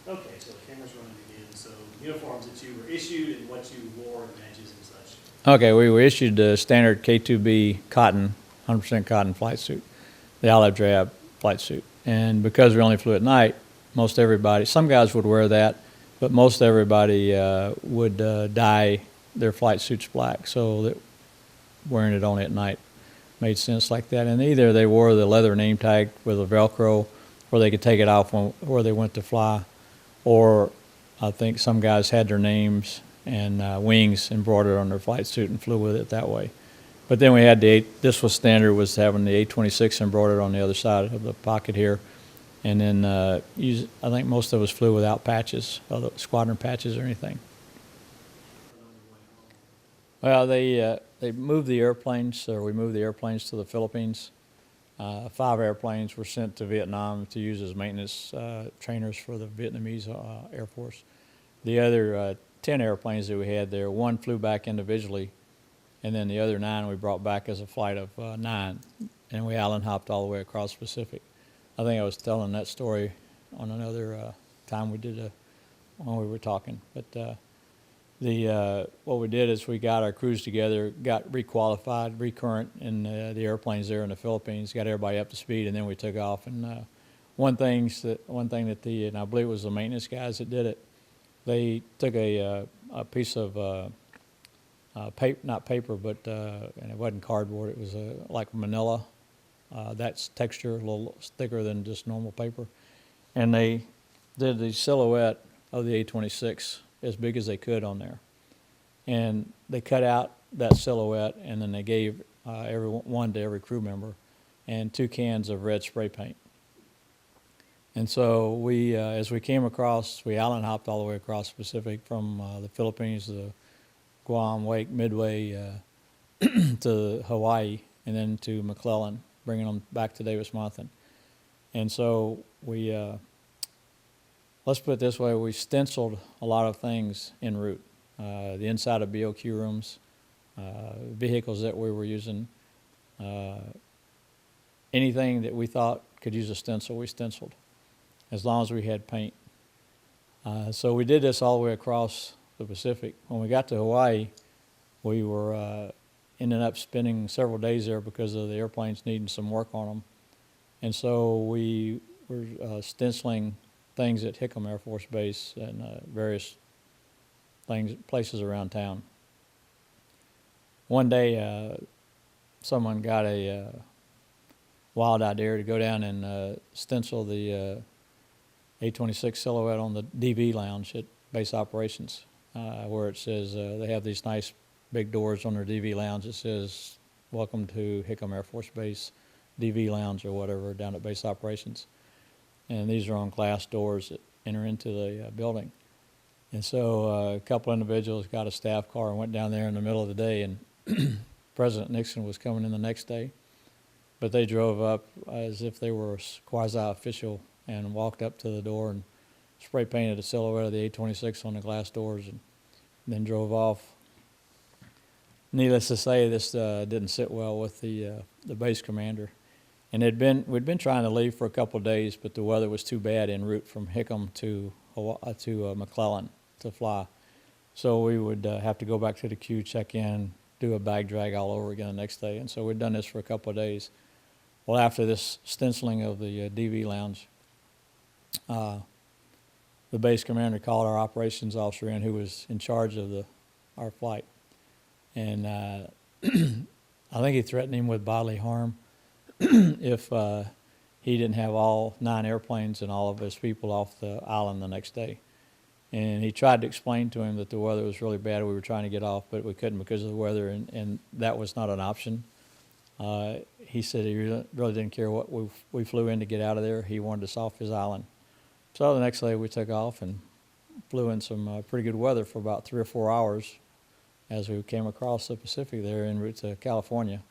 Okay, so the camera's running again. So uniforms that you were issued and what you wore and badges and such. Okay, we were issued the standard K2B cotton, 100% cotton flight suit, the olive drab flight suit. And because we only flew at night, most everybody, some guys would wear that, but most everybody would dye their flight suits black, so that wearing it only at night made sense like that. And either they wore the leather name tag with a Velcro, or they could take it off where they went to fly, or I think some guys had their names and wings embroidered on their flight suit and flew with it that way. But then we had this was standard, was having the 826 embroidered on the other side of the pocket here. And then I think most of us flew without patches, squadron patches or anything. Well, they moved the airplanes, or we moved the airplanes to the Philippines. 5 airplanes were sent to Vietnam to use as maintenance trainers for the Vietnamese Air Force. The other 10 airplanes that we had there, 1 flew back individually, and then the other 9 we brought back as a flight of 9, and we Allen hopped all the way across the Pacific. I think I was telling that story on another time we did when we were talking. But what we did is we got our crews together, got requalified, recurrent in the airplanes there in the Philippines, got everybody up to speed, and then we took off. And one thing that and I believe it was the maintenance guys that did it, they took a piece of not paper, but and it wasn't cardboard. It was like manila. That's texture, a little thicker than just normal paper. And they did the silhouette of the A-26 as big as they could on there. And they cut out that silhouette, and then they gave one to every crew member, and 2 cans of red spray paint. And so we, as we came across, we Allen hopped all the way across the Pacific from the Philippines to Guam, Wake, Midway, to Hawaii, and then to McClellan, bringing them back to Davis-Monthan. And so we, let's put it this way, we stenciled a lot of things en route. The inside of BOQ rooms, vehicles that we were using, anything that we thought could use a stencil, we stenciled, as long as we had paint. So we did this all the way across the Pacific. When we got to Hawaii, we were ended up spending several days there because of the airplanes needing some work on them. And so we were stenciling things at Hickam Air Force Base and various places around town. One day, someone got a wild idea to go down and stencil the A-26 silhouette on the DV lounge at base operations, where it says they have these nice big doors on their DV lounge. It says, "Welcome to Hickam Air Force Base DV lounge," or whatever, down at base operations. And these are on glass doors that enter into the building. And so a couple individuals got a staff car and went down there in the middle of the day, and President Nixon was coming in the next day. But they drove up as if they were quasi-official and walked up to the door and spray painted a silhouette of the A-26 on the glass doors, and then drove off. Needless to say, this didn't sit well with the base commander. And we'd been trying to leave for a couple of days, but the weather was too bad en route from Hickam to McClellan to fly. So we would have to go back to the queue, check in, do a bag drag all over again the next day. And so we'd done this for a couple of days. Well, after this stenciling of the DV lounge, the base commander called our operations officer in, who was in charge of our flight. And I think he threatened him with bodily harm if he didn't have all 9 airplanes and all of his people off the island the next day. And he tried to explain to him that the weather was really bad. We were trying to get off, but we couldn't because of the weather, and that was not an option. He said he really didn't care what we flew in to get out of there. He wanted us off his island. So the next day we took off and flew in some pretty good weather for about 3 or 4 hours as we came across the Pacific there en route to California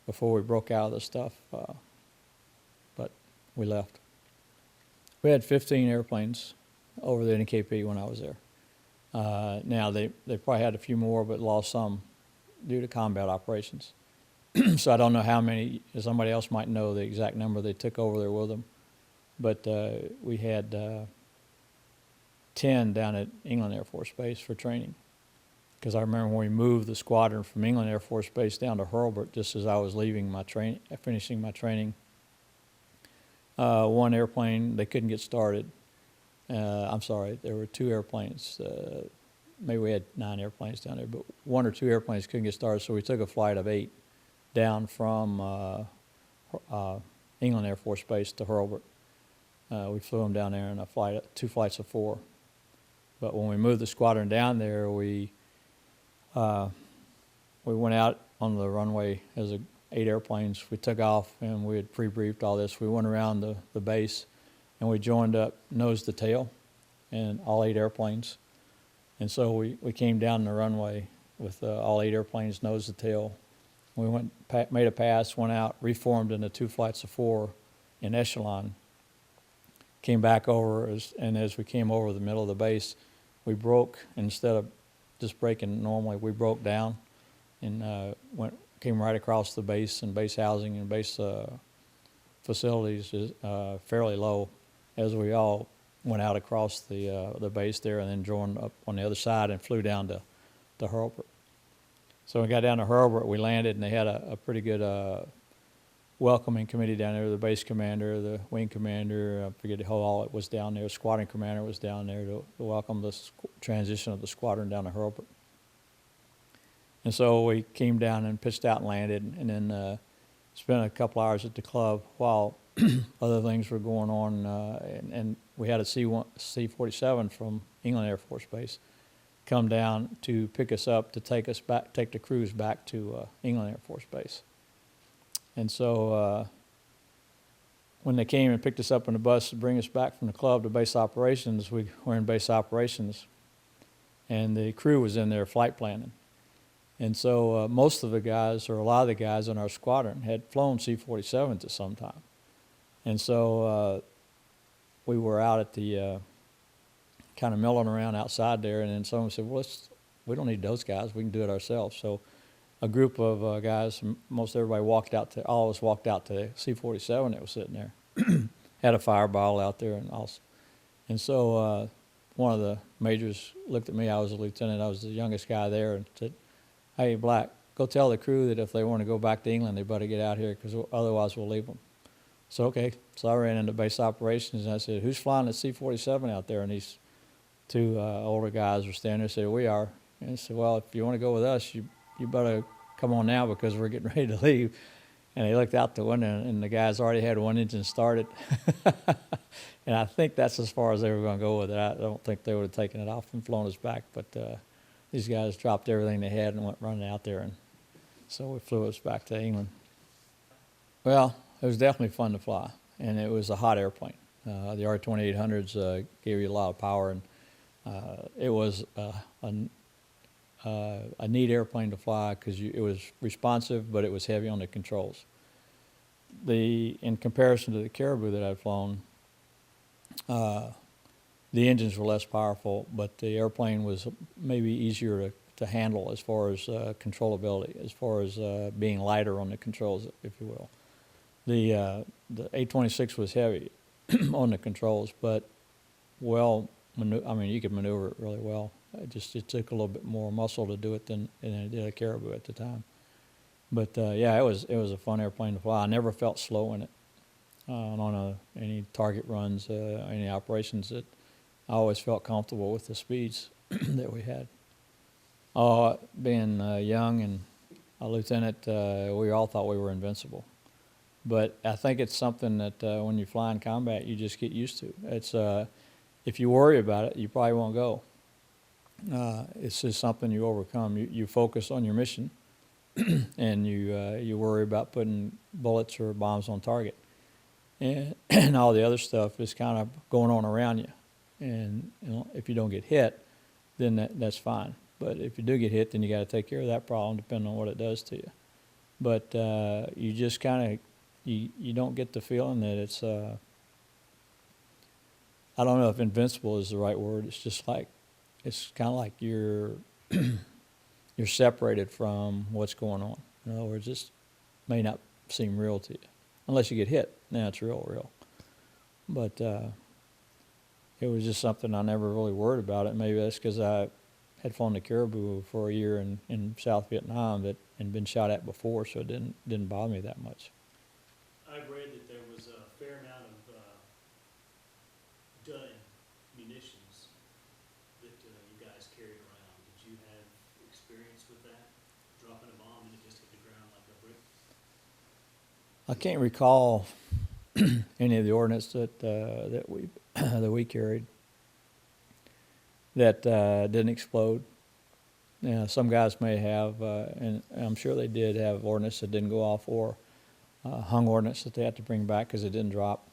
before we broke out of the stuff. But we left. We had 15 airplanes over the NKP when I was there. Now, they probably had a few more, but lost some due to combat operations. So I don't know how many, somebody else might know the exact number they took over there with them. But we had 10 down at England Air Force Base for training. Because I remember when we moved the squadron from England Air Force Base down to Hurlburt, just as I was leaving my finishing my training, one airplane, they couldn't get started. I'm sorry, there were 2 airplanes. Maybe we had 9 airplanes down there, but 1 or 2 airplanes couldn't get started, so we took a flight of 8 down from England Air Force Base to Hurlburt. We flew them down there in 2 flights of 4. But when we moved the squadron down there, we went out on the runway as 8 airplanes. We took off, and we had pre-briefed all this. We went around the base, and we joined up nose to tail, and all 8 airplanes. And so we came down the runway with all 8 airplanes nose to tail. We made a pass, went out, reformed into 2 flights of 4 in echelon. Came back over, and as we came over the middle of the base, we broke. Instead of just breaking normally, we broke down and came right across the base, and base housing and base facilities is fairly low, as we all went out across the base there and then joined up on the other side and flew down to Hurlburt. So when we got down to Hurlburt, we landed, and they had a pretty good welcoming committee down there. The base commander, the wing commander, I forget who all it was down there. Squadron commander was down there to welcome the transition of the squadron down to Hurlburt. And so we came down and pitched out and landed, and then spent a couple hours at the club while other things were going on. And we had a C-47 from England Air Force Base come down to pick us up to take the crews back to England Air Force Base. And so when they came and picked us up on the bus to bring us back from the club to base operations, we were in base operations, and the crew was in there flight planning. And so most of the guys, or a lot of the guys in our squadron, had flown C-47s at some time. And so we were out at the kind of milling around outside there, and then someone said, well, we don't need those guys, we can do it ourselves. So a group of guys, most everybody all of us walked out to the C-47 that was sitting there. Had a fireball out there and all. And so one of the majors looked at me. I was a lieutenant. I was the youngest guy there, and said, hey, Black, go tell the crew that if they want to go back to England, they better get out here, because otherwise we'll leave them. So, okay. So I ran into base operations, and I said, who's flying the C-47 out there? And these 2 older guys were standing there and said, we are. And I said, well, if you want to go with us, you better come on now, because we're getting ready to leave. And they looked out the window, and the guys already had one engine started. And I think that's as far as they were going to go with it. I don't think they would have taken it off and flown us back. But these guys dropped everything they had and went running out there. And so we flew us back to England. Well, it was definitely fun to fly, and it was a hot airplane. The R-2800s gave you a lot of power, and it was a neat airplane to fly, because it was responsive, but it was heavy on the controls. In comparison to the Caribou that I'd flown, the engines were less powerful, but the airplane was maybe easier to handle as far as controllability, as far as being lighter on the controls, if you will. The A-26 was heavy on the controls, but you could maneuver it really well. It took a little bit more muscle to do it than it did a Caribou at the time. But yeah, it was a fun airplane to fly. I never felt slow in it on any target runs, any operations. I always felt comfortable with the speeds that we had. Being young and a lieutenant, we all thought we were invincible. But I think it's something that when you fly in combat, you just get used to. It's if you worry about it, you probably won't go. It's just something you overcome. You focus on your mission, and you worry about putting bullets or bombs on target, and all the other stuff is kind of going on around you. And if you don't get hit, then that's fine. But if you do get hit, then you got to take care of that problem, depending on what it does to you. But you just kind of you don't get the feeling that it's I don't know if invincible is the right word. It's just like it's kind of like you're separated from what's going on. In other words, this may not seem real to you unless you get hit. Then it's real. But it was just something I never really worried about it. Maybe that's because I had flown to Caribou for a year in South Vietnam and been shot at before, so it didn't bother me that much. I've read that there was a fair amount of dud munitions that you guys carried around. Did you have experience with that? Dropping a bomb and it just hit the ground like a brick? I can't recall any of the ordnance that we carried that didn't explode. Some guys may have, and I'm sure they did have ordnance that didn't go off, or hung ordnance that they had to bring back because it didn't drop.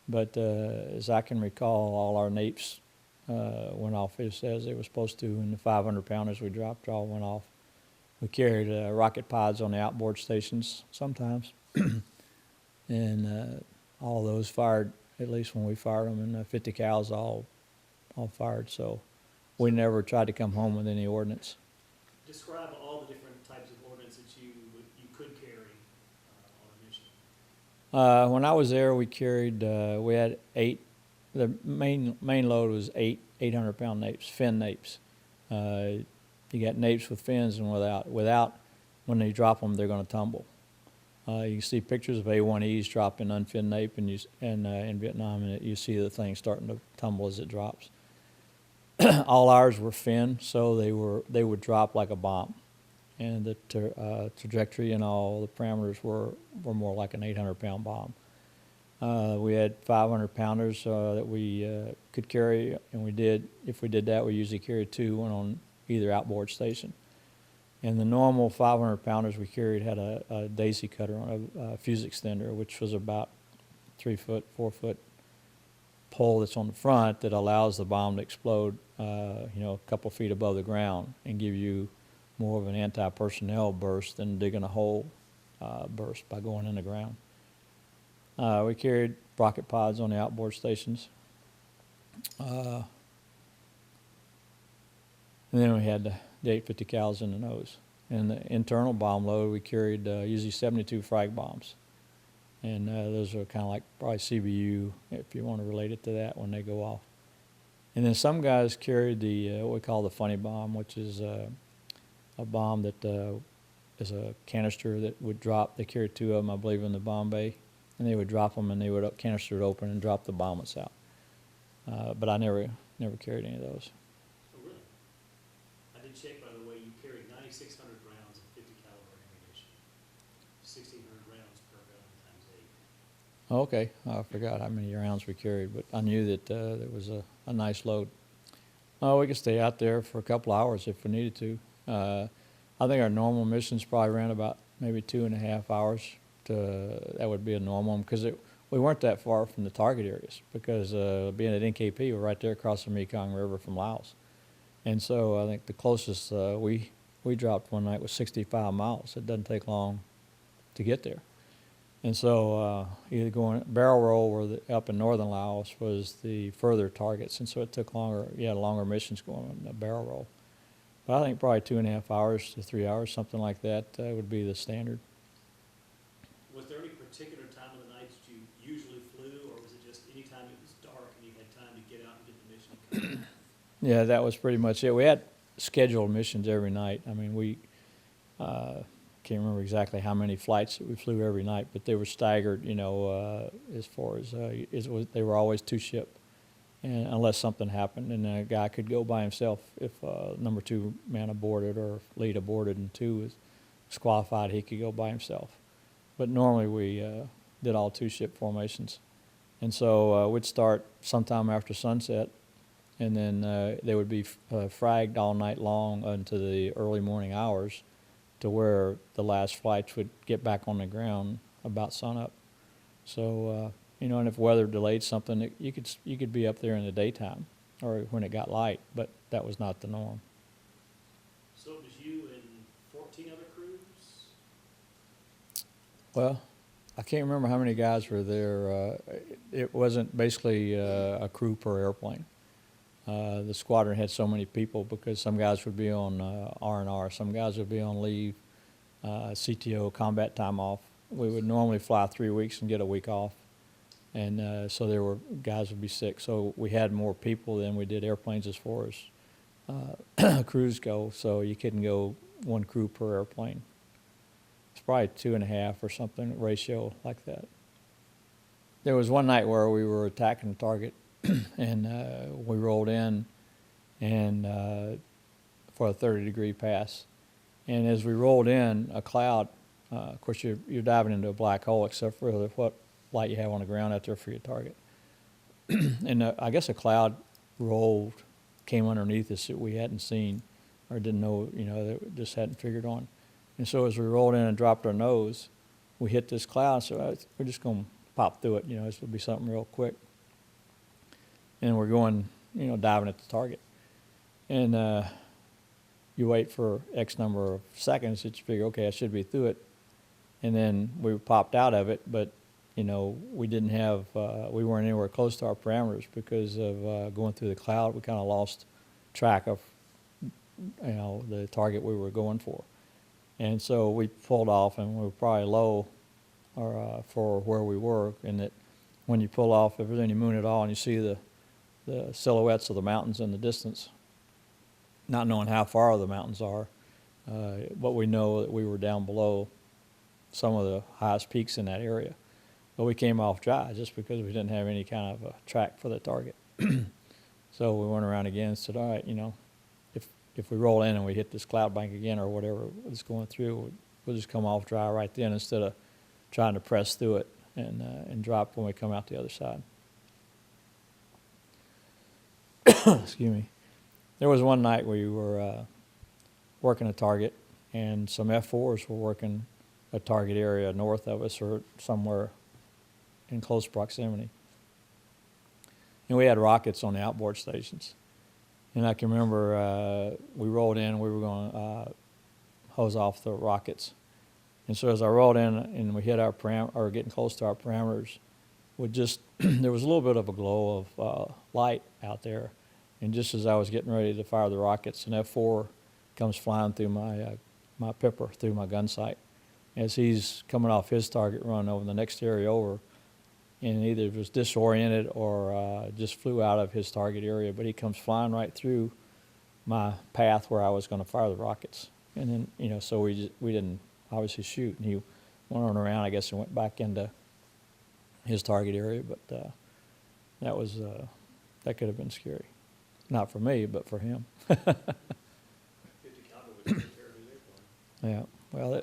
But as I can recall, all our napes went off as they were supposed to, and the 500 pounders we dropped all went off. We carried rocket pods on the outboard stations sometimes, and all those fired, at least when we fired them, and 50 cals all fired. So we never tried to come home with any ordnance. Describe all the different types of ordnance that you could carry on a mission. When I was there, we carried, we had 8. The main load was 800-pound napes, fin napes. You got napes with fins and without. Without, when they drop them, they're going to tumble. You can see pictures of A1Es dropping unfinned nape in Vietnam, and you see the thing starting to tumble as it drops. All ours were fin, so they would drop like a bomb, and the trajectory and all the parameters were more like an 800-pound bomb. We had 500-pounders that we could carry, and we did. If we did that, we usually carried 2, one on either outboard station. And the normal 500-pounders we carried had a daisy cutter on a fuse extender, which was about 3 foot, 4 foot pole that's on the front that allows the bomb to explode, a couple feet above the ground and give you more of an anti-personnel burst than digging a hole burst by going in the ground. We carried rocket pods on the outboard stations. And then we had the 850 cals in the nose. And the internal bomb load, we carried usually 72 frag bombs. And those are kind of like probably CBU, if you want to relate it to that, when they go off. And then some guys carried the what we call the funny bomb, which is a bomb that is a canister that would drop. They carried 2 of them, I believe, in the bomb bay. And they would drop them, and they would canister it open and drop the bomblets out. But I never carried any of those. Oh, really? I did check, by the way, you carried 9,600 rounds of 50 caliber ammunition. 1,600 rounds per gun times 8. Okay, I forgot how many rounds we carried, but I knew that there was a nice load. We could stay out there for a couple hours if we needed to. I think our normal missions probably ran about maybe 2.5 hours. That would be a normal, because we weren't that far from the target areas, because being at NKP, we're right there across the Mekong River from Laos. And so I think the closest we dropped one night was 65 miles. It doesn't take long to get there. And so either going barrel roll or up in northern Laos was the further targets, and so it took longer. You had longer missions going on the barrel roll. But I think probably 2.5 hours to 3 hours, something like that, would be the standard. Was there any particular time of the night that you usually flew, or was it just any time it was dark and you had time to get out and get the mission covered? Yeah, that was pretty much it. We had scheduled missions every night. I mean, we can't remember exactly how many flights that we flew every night, but they were staggered, as far as they were always 2 ship, and unless something happened, and a guy could go by himself if number 2 man aborted or lead aborted and 2 was disqualified, he could go by himself. But normally we did all 2 ship formations. And so we'd start sometime after sunset, and then they would be fragged all night long into the early morning hours to where the last flights would get back on the ground about sunup. So, and if weather delayed something, you could be up there in the daytime or when it got light, but that was not the norm. So it was you and 14 other crews? Well, I can't remember how many guys were there. It wasn't basically a crew per airplane. The squadron had so many people because some guys would be on R&R, some guys would be on leave, CTO, combat time off. We would normally fly 3 weeks and get a week off. And so there were, guys would be sick. So we had more people than we did airplanes as far as crews go. So you couldn't go one crew per airplane. It's probably 2.5 or something ratio like that. There was one night where we were attacking a target, and we rolled in and for a 30-degree pass. And as we rolled in, a cloud, of course you're diving into a black hole except for what light you have on the ground out there for your target. And I guess a cloud rolled, came underneath us that we hadn't seen or didn't know, that just hadn't figured on. And so as we rolled in and dropped our nose, we hit this cloud, so we're just going to pop through it, this will be something real quick. And we're going, diving at the target. And you wait for X number of seconds that you figure, okay, I should be through it. And then we popped out of it, but, we didn't have, we weren't anywhere close to our parameters because of going through the cloud. We kind of lost track of, the target we were going for. And so we pulled off, and we were probably low or for where we were, and that when you pull off, if there's any moon at all, and you see the silhouettes of the mountains in the distance, not knowing how far the mountains are, but we know that we were down below some of the highest peaks in that area. But we came off dry just because we didn't have any kind of a track for the target. So we went around again and said, all right, if we roll in and we hit this cloud bank again or whatever is going through, we'll just come off dry right then instead of trying to press through it and drop when we come out the other side. Excuse me. There was one night we were working a target, and some F-4s were working a target area north of us or somewhere in close proximity. And we had rockets on the outboard stations. And I can remember we rolled in, we were going to hose off the rockets. And so as I rolled in and we hit our or getting close to our parameters, there was a little bit of a glow of light out there. And just as I was getting ready to fire the rockets, an F-4 comes flying through my pipper, through my gun sight. As he's coming off his target run over the next area over, and either was disoriented or just flew out of his target area, but he comes flying right through my path where I was going to fire the rockets. And then, so we didn't obviously shoot, and he went on around, I guess, and went back into his target area, but that could have been scary. Not for me, but for him. 50 caliber would take care of his airplane. Yeah, well,